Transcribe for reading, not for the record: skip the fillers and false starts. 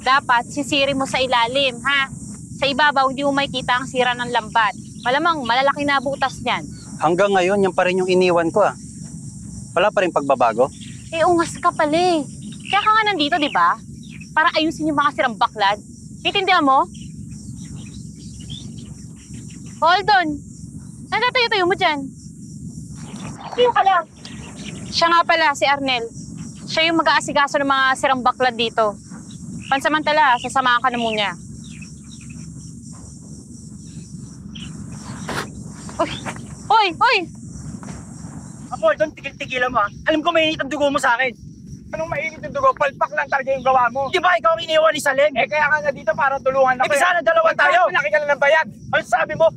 Dapat sisiri mo sa ilalim, ha? Sa ibabaw, hindi mo makikita ang sira ng lambat. Malamang malalaki na butas niyan. Hanggang ngayon, yan pa rin yung iniwan ko ah. Wala pa rin pagbabago? Eh, ungas ka pala eh. Kaya ka nga nandito, di ba? Para ayusin yung mga sirang baklad. Itindihan mo? Hold on. Nagatayo-tayo mo dyan. Sino ka lang? Siya nga pala, si Arnel. Siya yung mag-aasikaso ng mga sirang baklad dito. Pansamantala, sasamahan ka na muna. Uy! Uy! Uy! Ako, doon, tigil-tigilan mo ha. Alam ko mainit ang dugo mo sa akin. Anong mainit yung dugo? Palpak lang talaga yung gawa mo. Di ba ikaw ang iniwan ni Salim? Eh kaya ka nga dito para tulungan ako. Sana dalawa tayo. Malaki ka lang ng bayad. Ano sabi mo?